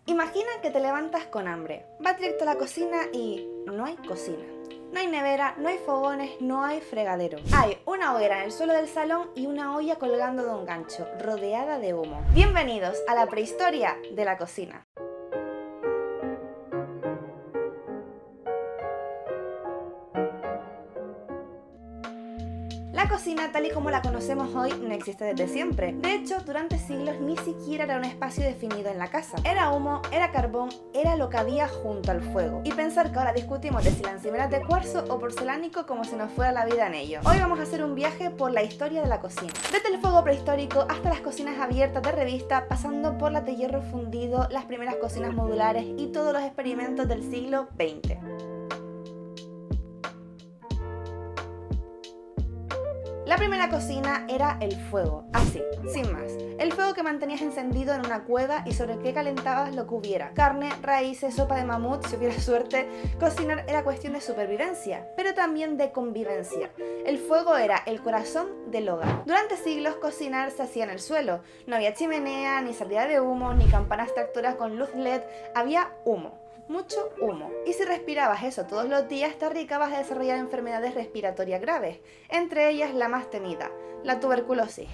Imagina que te levantas con hambre, vas directo a la cocina y no hay cocina. No hay nevera, no hay fogones, no hay fregadero. Hay una hoguera en el suelo del salón y una olla colgando de un gancho, rodeada de humo. Bienvenidos a la prehistoria de la cocina. La cocina, tal y como la conocemos hoy, no existe desde siempre. De hecho, durante siglos ni siquiera era un espacio definido en la casa. Era humo, era carbón, era lo que había junto al fuego. Y pensar que ahora discutimos de si la encimera es de cuarzo o porcelánico como si nos fuera la vida en ello. Hoy vamos a hacer un viaje por la historia de la cocina. Desde el fuego prehistórico hasta las cocinas abiertas de revista, pasando por las de hierro fundido, las primeras cocinas modulares y todos los experimentos del siglo XX. La primera cocina era el fuego, así, sin más. El fuego que mantenías encendido en una cueva y sobre el que calentabas lo que hubiera. Carne, raíces, sopa de mamut, si hubiera suerte. Cocinar era cuestión de supervivencia, pero también de convivencia. El fuego era el corazón del hogar. Durante siglos cocinar se hacía en el suelo. No había chimenea, ni salida de humo, ni campanas tractoras con luz LED. Había humo. Mucho humo. Y si respirabas eso todos los días, te arriesgabas a desarrollar enfermedades respiratorias graves, entre ellas la más temida, la tuberculosis.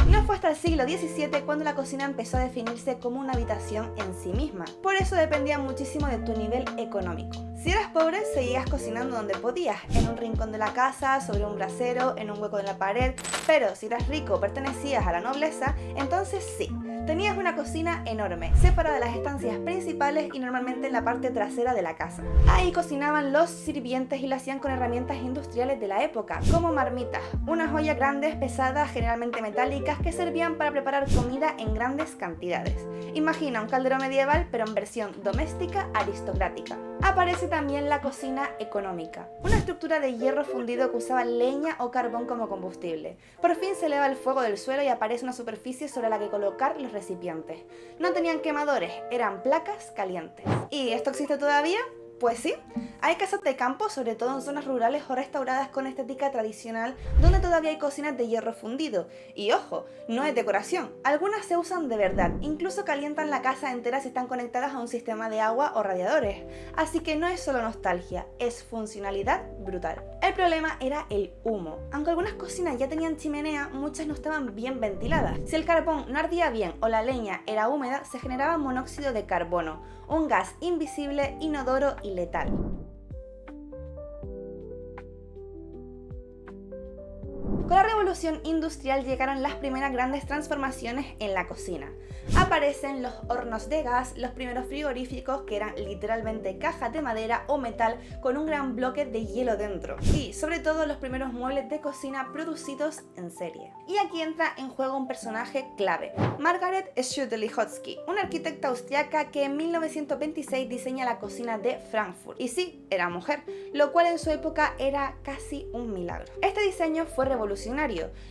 No fue hasta el siglo XVII cuando la cocina empezó a definirse como una habitación en sí misma. Por eso dependía muchísimo de tu nivel económico. Si eras pobre, seguías cocinando donde podías, en un rincón de la casa, sobre un brasero, en un hueco de la pared, pero si eras rico o pertenecías a la nobleza, entonces sí. Tenías una cocina enorme, separada de las estancias principales y normalmente en la parte trasera de la casa. Ahí cocinaban los sirvientes y lo hacían con herramientas industriales de la época, como marmitas, unas ollas grandes, pesadas, generalmente metálicas, que servían para preparar comida en grandes cantidades. Imagina un caldero medieval, pero en versión doméstica aristocrática. Aparece también la cocina económica, una estructura de hierro fundido que usaba leña o carbón como combustible. Por fin se eleva el fuego del suelo y aparece una superficie sobre la que colocar los recipientes. No tenían quemadores, eran placas calientes. ¿Y esto existe todavía? Pues sí, hay casas de campo, sobre todo en zonas rurales o restauradas con estética tradicional, donde todavía hay cocinas de hierro fundido. Y ojo, no es decoración, algunas se usan de verdad, incluso calientan la casa entera si están conectadas a un sistema de agua o radiadores. Así que no es solo nostalgia, es funcionalidad brutal. El problema era el humo. Aunque algunas cocinas ya tenían chimenea, muchas no estaban bien ventiladas. Si el carbón no ardía bien o la leña era húmeda, se generaba monóxido de carbono, un gas invisible, inodoro y letal. Con la revolución industrial llegaron las primeras grandes transformaciones en la cocina. Aparecen los hornos de gas, los primeros frigoríficos que eran literalmente cajas de madera o metal con un gran bloque de hielo dentro. Y sobre todo los primeros muebles de cocina producidos en serie. Y aquí entra en juego un personaje clave, Margaret Schütte-Lihotzky, una arquitecta austriaca que en 1926 diseña la cocina de Frankfurt. Y sí, era mujer, lo cual en su época era casi un milagro. Este diseño fue revolucionario.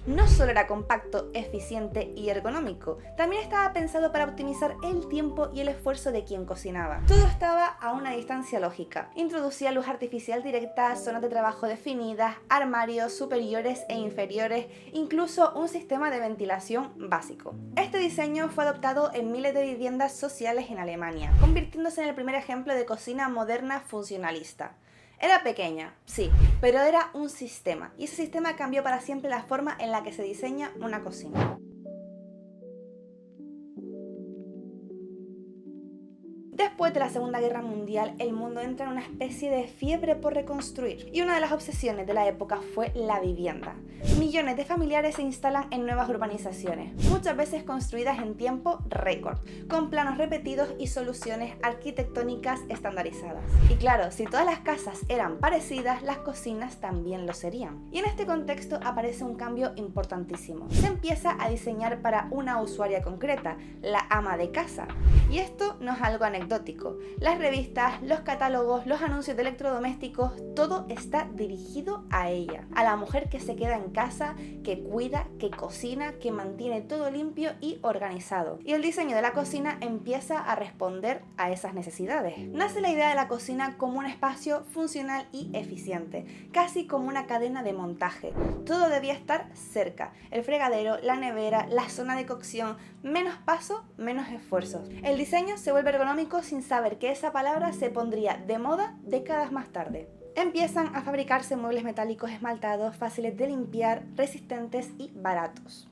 No solo era compacto, eficiente y ergonómico, también estaba pensado para optimizar el tiempo y el esfuerzo de quien cocinaba. Todo estaba a una distancia lógica. Introducía luz artificial directa, zonas de trabajo definidas, armarios superiores e inferiores, incluso un sistema de ventilación básico. Este diseño fue adoptado en miles de viviendas sociales en Alemania, convirtiéndose en el primer ejemplo de cocina moderna funcionalista. Era pequeña, sí, pero era un sistema, y ese sistema cambió para siempre la forma en la que se diseña una cocina. Después de la Segunda Guerra Mundial, el mundo entra en una especie de fiebre por reconstruir, y una de las obsesiones de la época fue la vivienda. Millones de familiares se instalan en nuevas urbanizaciones, muchas veces construidas en tiempo récord, con planos repetidos y soluciones arquitectónicas estandarizadas. Y claro, si todas las casas eran parecidas, las cocinas también lo serían. Y en este contexto aparece un cambio importantísimo. Se empieza a diseñar para una usuaria concreta, la ama de casa. Y esto no es algo anecdótico. doméstico. Las revistas, los catálogos, los anuncios de electrodomésticos, todo está dirigido a ella, a la mujer que se queda en casa, que cuida, que cocina, que mantiene todo limpio y organizado. Y el diseño de la cocina empieza a responder a esas necesidades. Nace la idea de la cocina como un espacio funcional y eficiente, casi como una cadena de montaje. Todo debía estar cerca: el fregadero, la nevera, la zona de cocción. Menos paso, menos esfuerzos. El diseño se vuelve ergonómico sin saber que esa palabra se pondría de moda décadas más tarde. Empiezan a fabricarse muebles metálicos esmaltados, fáciles de limpiar, resistentes y baratos,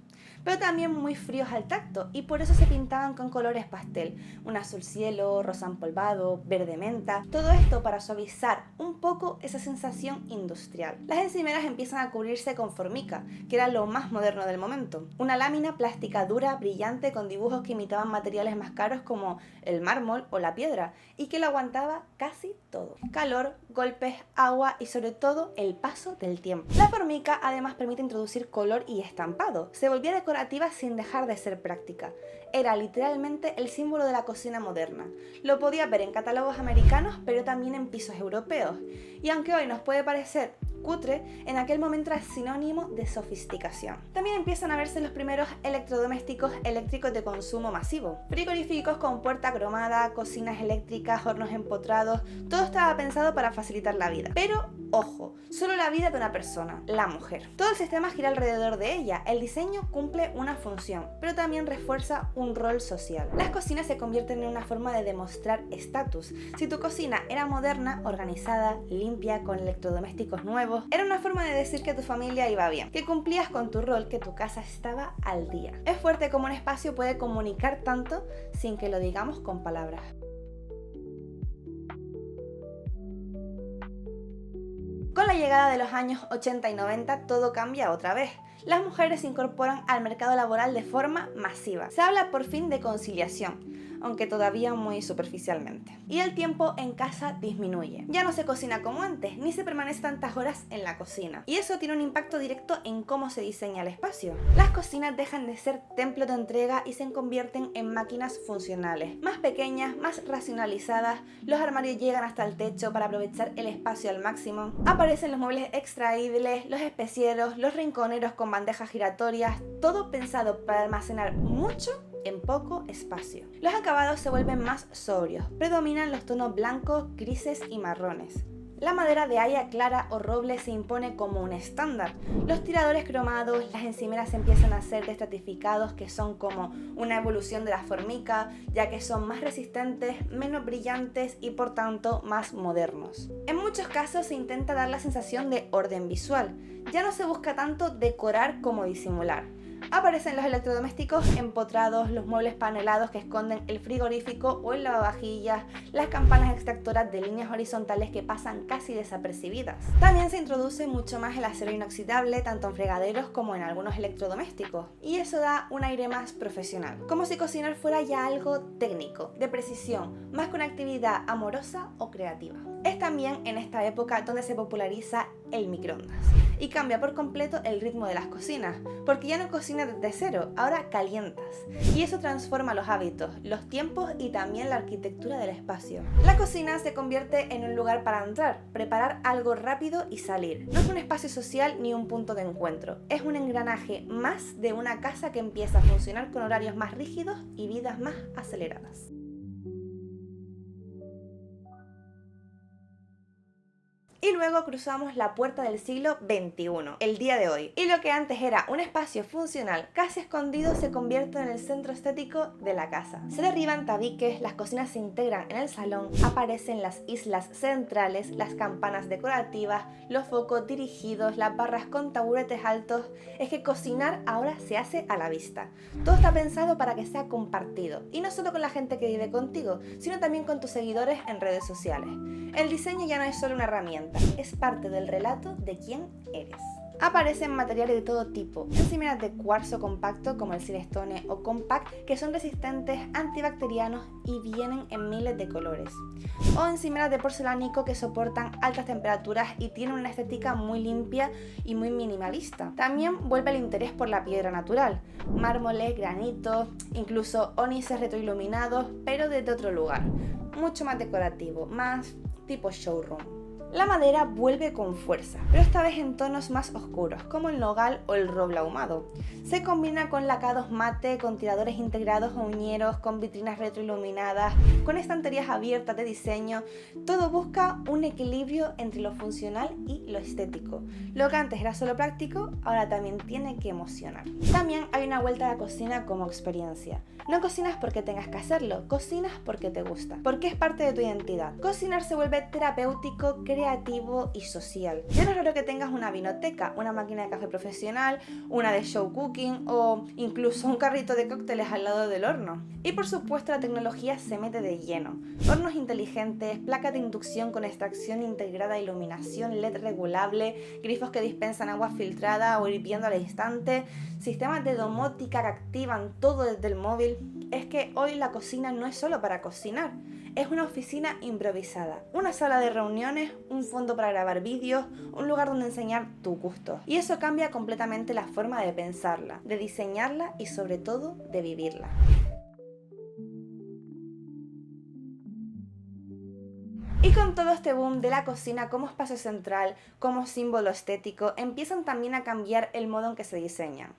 pero también muy fríos al tacto, y por eso se pintaban con colores pastel: un azul cielo, rosa empolvado, verde menta. Todo esto para suavizar un poco esa sensación industrial. Las encimeras empiezan a cubrirse con formica, que era lo más moderno del momento, una lámina plástica dura, brillante, con dibujos que imitaban materiales más caros como el mármol o la piedra, y que lo aguantaba casi todo: calor, golpes, agua y sobre todo el paso del tiempo. La formica además permite introducir color y estampado. Se volvía decorativa sin dejar de ser práctica. Era literalmente el símbolo de la cocina moderna. Lo podías ver en catálogos americanos, pero también en pisos europeos. Y aunque hoy nos puede parecer cutre, en aquel momento era sinónimo de sofisticación. También empiezan a verse los primeros electrodomésticos eléctricos de consumo masivo: frigoríficos con puerta cromada, cocinas eléctricas, hornos empotrados. Todo estaba pensado para facilitar la vida. Pero ojo, solo la vida de una persona, la mujer. Todo el sistema gira alrededor de ella. El diseño cumple una función, pero también refuerza un rol social. Las cocinas se convierten en una forma de demostrar estatus. Si tu cocina era moderna, organizada, limpia, con electrodomésticos nuevos, era una forma de decir que tu familia iba bien, que cumplías con tu rol, que tu casa estaba al día. Es fuerte cómo un espacio puede comunicar tanto sin que lo digamos con palabras. Con la llegada de los años 80 y 90 todo cambia otra vez. Las mujeres se incorporan al mercado laboral de forma masiva. Se habla por fin de conciliación, aunque todavía muy superficialmente. Y el tiempo en casa disminuye. Ya no se cocina como antes, ni se permanece tantas horas en la cocina. Y eso tiene un impacto directo en cómo se diseña el espacio. Las cocinas dejan de ser templos de entrega y se convierten en máquinas funcionales, más pequeñas, más racionalizadas. Los armarios llegan hasta el techo para aprovechar el espacio al máximo. Aparecen los muebles extraíbles, los especieros, los rinconeros con bandejas giratorias, todo pensado para almacenar mucho en poco espacio. Los acabados se vuelven más sobrios, predominan los tonos blancos, grises y marrones. La madera de haya clara o roble se impone como un estándar. Los tiradores cromados, las encimeras empiezan a ser estratificados, que son como una evolución de la formica, ya que son más resistentes, menos brillantes y por tanto más modernos. En muchos casos se intenta dar la sensación de orden visual. Ya no se busca tanto decorar como disimular. Aparecen los electrodomésticos empotrados, los muebles panelados que esconden el frigorífico o el lavavajillas, las campanas extractoras de líneas horizontales que pasan casi desapercibidas. También se introduce mucho más el acero inoxidable, tanto en fregaderos como en algunos electrodomésticos, y eso da un aire más profesional, como si cocinar fuera ya algo técnico, de precisión, más que una actividad amorosa o creativa. Es también en esta época donde se populariza el microondas y cambia por completo el ritmo de las cocinas, porque ya no cocinas desde cero, ahora calientas, y eso transforma los hábitos, los tiempos y también la arquitectura del espacio. La cocina se convierte en un lugar para entrar, preparar algo rápido y salir. No es un espacio social ni un punto de encuentro, es un engranaje más de una casa que empieza a funcionar con horarios más rígidos y vidas más aceleradas. Y luego cruzamos la puerta del siglo XXI, el día de hoy. Y lo que antes era un espacio funcional casi escondido se convierte en el centro estético de la casa. Se derriban tabiques, las cocinas se integran en el salón, aparecen las islas centrales, las campanas decorativas, los focos dirigidos, las barras con taburetes altos. Es que cocinar ahora se hace a la vista. Todo está pensado para que sea compartido. Y no solo con la gente que vive contigo, sino también con tus seguidores en redes sociales. El diseño ya no es solo una herramienta, es parte del relato de quién eres. Aparecen materiales de todo tipo, encimeras de cuarzo compacto como el Silestone o Compact, que son resistentes, antibacterianos y vienen en miles de colores. O encimeras de porcelánico que soportan altas temperaturas y tienen una estética muy limpia y muy minimalista. También vuelve el interés por la piedra natural, mármoles, granitos, incluso ónices retroiluminados, pero desde otro lugar, mucho más decorativo, más tipo showroom. La madera vuelve con fuerza, pero esta vez en tonos más oscuros, como el nogal o el roble ahumado. Se combina con lacados mate, con tiradores integrados o uñeros, con vitrinas retroiluminadas, con estanterías abiertas de diseño. Todo busca un equilibrio entre lo funcional y lo estético. Lo que antes era solo práctico, ahora también tiene que emocionar. También hay una vuelta a la cocina como experiencia. No cocinas porque tengas que hacerlo, cocinas porque te gusta, porque es parte de tu identidad. Cocinar se vuelve terapéutico, creativo y social. Ya no es raro que tengas una vinoteca, una máquina de café profesional, una de show cooking o incluso un carrito de cócteles al lado del horno. Y por supuesto la tecnología se mete de lleno. Hornos inteligentes, placas de inducción con extracción integrada, iluminación LED regulable, grifos que dispensan agua filtrada o hirviendo al instante, sistemas de domótica que activan todo desde el móvil. Es que hoy la cocina no es solo para cocinar, es una oficina improvisada, una sala de reuniones, un fondo para grabar vídeos, un lugar donde enseñar tu gusto. Y eso cambia completamente la forma de pensarla, de diseñarla y sobre todo de vivirla. Y con todo este boom de la cocina como espacio central, como símbolo estético, empiezan también a cambiar el modo en que se diseñan.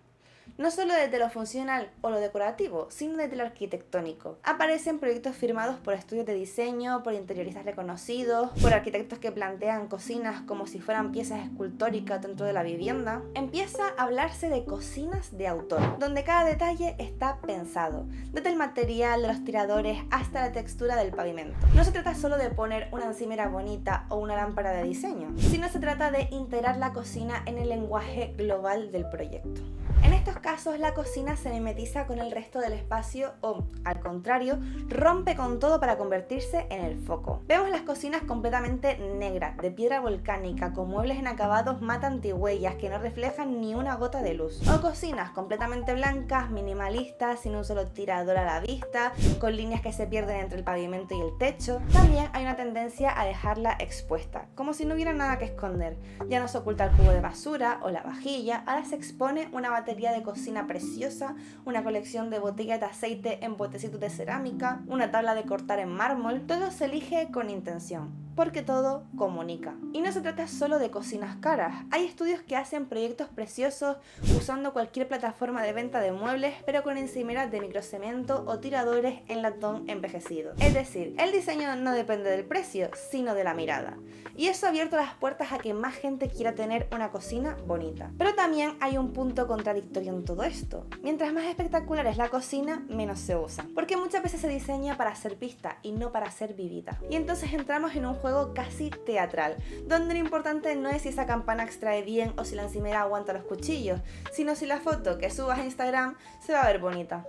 No solo desde lo funcional o lo decorativo, sino desde lo arquitectónico. Aparecen proyectos firmados por estudios de diseño, por interioristas reconocidos, por arquitectos que plantean cocinas como si fueran piezas escultóricas dentro de la vivienda. Empieza a hablarse de cocinas de autor, donde cada detalle está pensado, desde el material de los tiradores hasta la textura del pavimento. No se trata solo de poner una encimera bonita o una lámpara de diseño, sino se trata de integrar la cocina en el lenguaje global del proyecto. En estos casos la cocina se mimetiza con el resto del espacio o, al contrario, rompe con todo para convertirse en el foco. Vemos las cocinas completamente negras, de piedra volcánica, con muebles en acabados mate antihuellas que no reflejan ni una gota de luz. O cocinas completamente blancas, minimalistas, sin un solo tirador a la vista, con líneas que se pierden entre el pavimento y el techo. También hay una tendencia a dejarla expuesta, como si no hubiera nada que esconder. Ya no se oculta el cubo de basura o la vajilla, ahora se expone una batería de cocina preciosa, una colección de botellas de aceite en botecitos de cerámica, una tabla de cortar en mármol. Todo se elige con intención, porque todo comunica. Y no se trata solo de cocinas caras, hay estudios que hacen proyectos preciosos usando cualquier plataforma de venta de muebles, pero con encimeras de microcemento o tiradores en latón envejecido. Es decir, el diseño no depende del precio, sino de la mirada. Y eso ha abierto las puertas a que más gente quiera tener una cocina bonita. Pero también hay un punto contradictorio en todo esto. Mientras más espectacular es la cocina, menos se usa. Porque muchas veces se diseña para ser vista y no para ser vivida. Y entonces entramos en un juego casi teatral, donde lo importante no es si esa campana extrae bien o si la encimera aguanta los cuchillos, sino si la foto que subas a Instagram se va a ver bonita.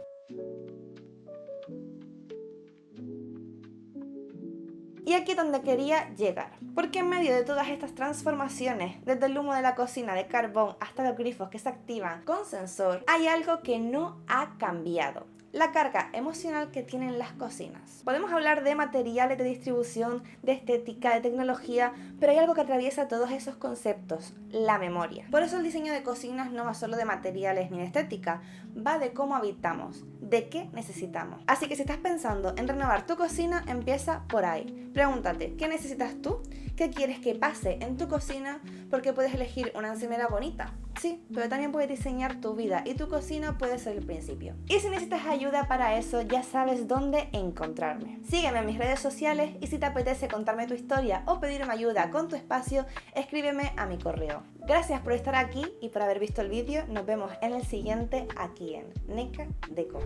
Y aquí es donde quería llegar, porque en medio de todas estas transformaciones, desde el humo de la cocina de carbón hasta los grifos que se activan con sensor, hay algo que no ha cambiado: la carga emocional que tienen las cocinas. Podemos hablar de materiales, de distribución, de estética, de tecnología, pero hay algo que atraviesa todos esos conceptos: la memoria. Por eso el diseño de cocinas no va solo de materiales ni de estética, va de cómo habitamos, de qué necesitamos. Así que si estás pensando en renovar tu cocina, empieza por ahí. Pregúntate, ¿qué necesitas tú? ¿Qué quieres que pase en tu cocina? Porque puedes elegir una encimera bonita, sí, pero también puedes diseñar tu vida y tu cocina puede ser el principio. Y si necesitas ayuda para eso, ya sabes dónde encontrarme. Sígueme en mis redes sociales y si te apetece contarme tu historia o pedirme ayuda con tu espacio, escríbeme a mi correo. Gracias por estar aquí y por haber visto el vídeo. Nos vemos en el siguiente aquí en Neka Deco.